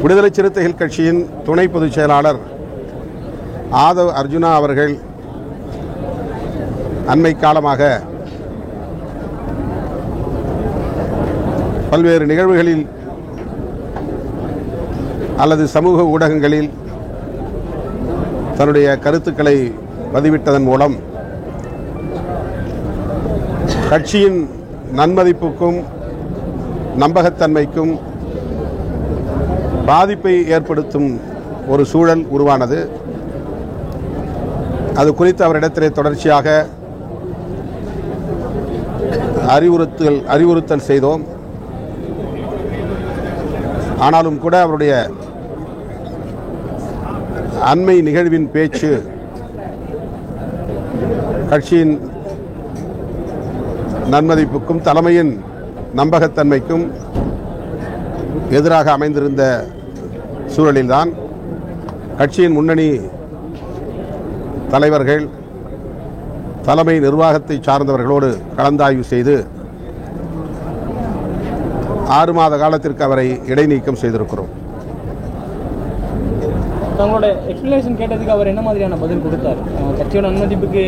விடுதலை சிறுத்தைகள் கட்சியின் துணை பொதுச் செயலாளர் ஆதவ் அர்ஜுனா அவர்கள் அண்மை காலமாக பல்வேறு நிகழ்வுகளில் அல்லது சமூக ஊடகங்களில் தன்னுடைய கருத்துக்களை பதிவிட்டதன் மூலம் கட்சியின் நன்மதிப்புக்கும் நம்பகத்தன்மைக்கும் பாதிப்பை ஏற்படுத்தும் ஒரு சூழல் உருவானது. அது குறித்து அவரிடத்திலே தொடர்ச்சியாக அறிவுறுத்தல் செய்தோம். ஆனாலும் கூட அவருடைய அண்மை நிகழ்வின் பேச்சு கட்சியின் நன்மதிப்புக்கும் தலைமையின் நம்பகத்தன்மைக்கும் எதிராக அமைந்திருந்த சூழலில்தான் கட்சியின் முன்னணி தலைவர்கள் தலைமை நிர்வாகத்தை சார்ந்தவர்களோடு கலந்தாய்வு செய்து 6 மாத காலத்திற்கு அவரை இடைநீக்கம் செய்திருக்கிறோம். தங்களோட எக்ஸ்பிளனேஷன் கேட்டதுக்கு அவர் என்ன மாதிரியான பதில் கொடுத்தார்? கட்சியோட அனுமதிப்புக்கு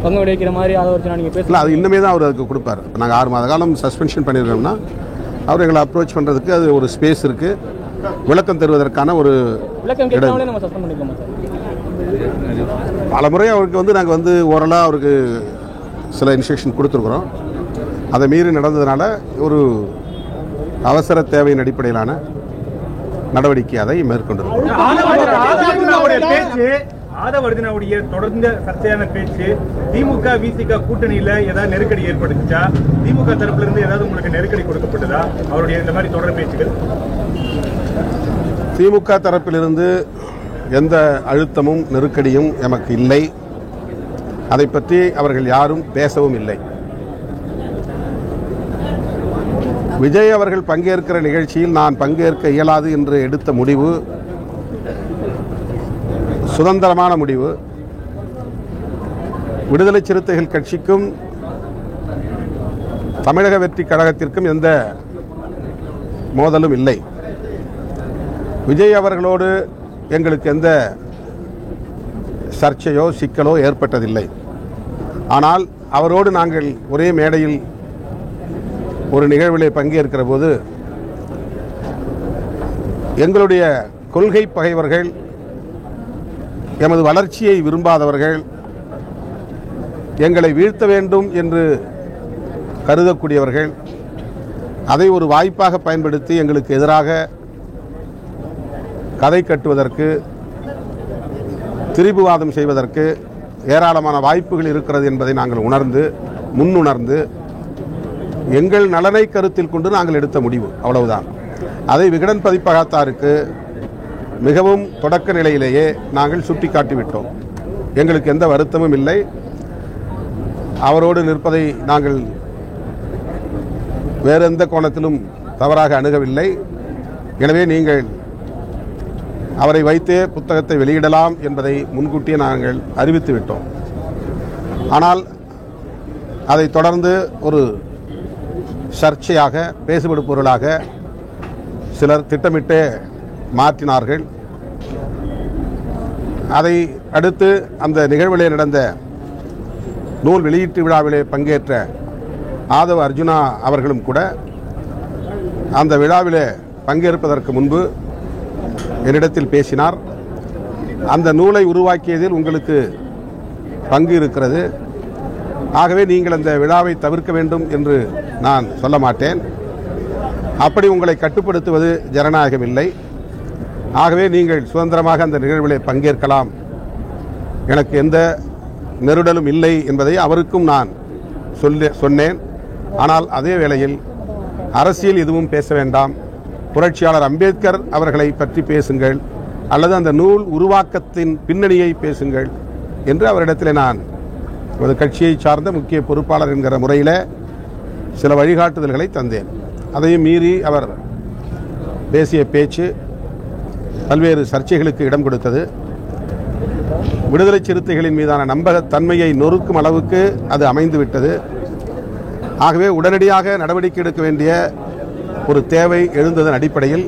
பங்கு விளைவிக்கிற மாதிரி ஆதரவு நீங்கள் பேசல, அது இன்னுமே தான் அவர் அதுக்கு கொடுப்பார். நாங்கள் 6 மாத காலம் சஸ்பென்ஷன் பண்ணியிருக்கோம்னா அவர் எங்களை அப்ரோச் பண்ணுறதுக்கு அது ஒரு ஸ்பேஸ் இருக்குது. விளக்கம் தருவதற்கான ஒரு விளக்கம் கேட்டாலே நம்ம சஸ்பெண்ட் பண்ணிக்கலாமா சார்? பல முறை அவருக்கு நாங்கள் ஓரலாக அவருக்கு சில இன்ஸ்ட்ரக்ஷன் கொடுத்துருக்குறோம். அதை மீறி நடந்ததுனால ஒரு அவசர தேவையின் அடிப்படையிலான நடவடிக்கை அதை மேற்கொண்டிருக்கிறோம். ஆதவ் அர்ஜுனாவுடைய தொடர்ந்த சர்ச்சையான பேச்சு திமுக விசிக கூட்டணியில ஏதாவது நெருக்கடி ஏற்படுத்துச்சா? திமுக தரப்புல இருந்து ஏதாவது உங்களுக்கு நெருக்கடி கொடுக்கப்பட்டதா அவருடைய இந்த மாதிரி தொடர் பேச்சுகள்? திமுக தரப்பிலிருந்து எந்த அழுத்தமும் நெருக்கடியும் எமக்கு இல்லை. அதை பற்றி அவர்கள் யாரும் பேசவும் இல்லை. விஜய் அவர்கள் பங்கேற்கிற நிகழ்ச்சியில் நான் பங்கேற்க இயலாது என்று எடுத்த முடிவு சுதந்திரமான முடிவு. விடுதலை சிறுத்தைகள் கட்சிக்கும் தமிழக வெற்றி கழகத்திற்கும் எந்த மோதலும் இல்லை. விஜய் அவர்களோடு எங்களுக்கு எந்த சர்ச்சையோ சிக்கலோ ஏற்பட்டதில்லை. ஆனால் அவரோடு நாங்கள் ஒரே மேடையில் ஒரு நிகழ்விலே பங்கேற்கிற போது எங்களுடைய கொள்கை பகைவர்கள், எமது வளர்ச்சியை விரும்பாதவர்கள், எங்களை வீழ்த்த வேண்டும் என்று கருதக்கூடியவர்கள் அதை ஒரு வாய்ப்பாக பயன்படுத்தி எங்களுக்கு எதிராக கதை கட்டுவதற்கு, திரிபுவாதம் செய்வதற்கு ஏராளமான வாய்ப்புகள் இருக்கிறது என்பதை நாங்கள் முன்னுணர்ந்து எங்கள் நலனை கருத்தில் கொண்டு நாங்கள் எடுத்த முடிவு, அவ்வளவுதான். அதை விகடன் பதிப்பகத்தாருக்கு மிகவும் தொடக்க நிலையிலேயே நாங்கள் சுட்டிக்காட்டிவிட்டோம். எங்களுக்கு எந்த வருத்தமும் இல்லை. அவரோடு நிற்பதை நாங்கள் வேறு எந்த கோணத்திலும் தவறாக அணுகவில்லை. எனவே நீங்கள் அவரை வைத்தே புத்தகத்தை வெளியிடலாம் என்பதை முன்கூட்டியே நாங்கள் அறிவித்து விட்டோம். ஆனால் அதை தொடர்ந்து ஒரு சர்ச்சையாக, பேசுபடு பொருளாக சிலர் திட்டமிட்டே மாற்றினார்கள். அதை அடுத்து அந்த நிகழ்விலே நடந்த நூல் வெளியீட்டு விழாவிலே பங்கேற்ற ஆதவ் அர்ஜுனா அவர்களும் கூட அந்த விழாவிலே பங்கேற்பதற்கு முன்பு என்னிடத்தில் பேசினார். அந்த நூலை உருவாக்கியதில் உங்களுக்கு பங்கு இருக்கிறது, ஆகவே நீங்கள் அந்த விழாவை தவிர்க்க வேண்டும் என்று நான் சொல்ல மாட்டேன். அப்படி உங்களை கட்டுப்படுத்துவது ஜனநாயகம் இல்லை. ஆகவே நீங்கள் சுதந்திரமாக அந்த நிகழ்விலே பங்கேற்கலாம், எனக்கு எந்த நெருடலும் இல்லை என்பதை அவருக்கும் நான் சொன்னேன். ஆனால் அதே வேளையில் அரசியல் எதுவும் பேச வேண்டாம், புரட்சியாளர் அம்பேத்கர் அவர்களை பற்றி பேசுங்கள் அல்லது அந்த நூல் உருவாக்கத்தின் பின்னணியை பேசுங்கள் என்று அவரிடத்தில் நான் ஒரு கட்சியை சார்ந்த முக்கிய பொறுப்பாளர் என்கிற முறையில் சில வழிகாட்டுதல்களை தந்தேன். அதையும் மீறி அவர் பேசிய பேச்சு பல்வேறு சர்ச்சைகளுக்கு இடம் கொடுத்தது. விடுதலை சிறுத்தைகளின் மீதான நம்பகத்தன்மையை நொறுக்கும் அளவுக்கு அது அமைந்துவிட்டது. ஆகவே உடனடியாக நடவடிக்கை எடுக்க வேண்டிய ஒரு தேவை எழுந்ததன் அடிப்படையில்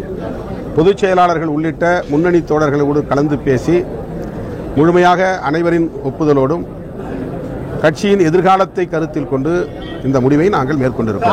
பொதுச் செயலாளர்கள் உள்ளிட்ட முன்னணி தோழர்களோடு கலந்து பேசி முழுமையாக அனைவரின் ஒப்புதலோடும் கட்சியின் எதிர்காலத்தை கருத்தில் கொண்டு இந்த முடிவை நாங்கள் மேற்கொண்டிருக்கிறோம்.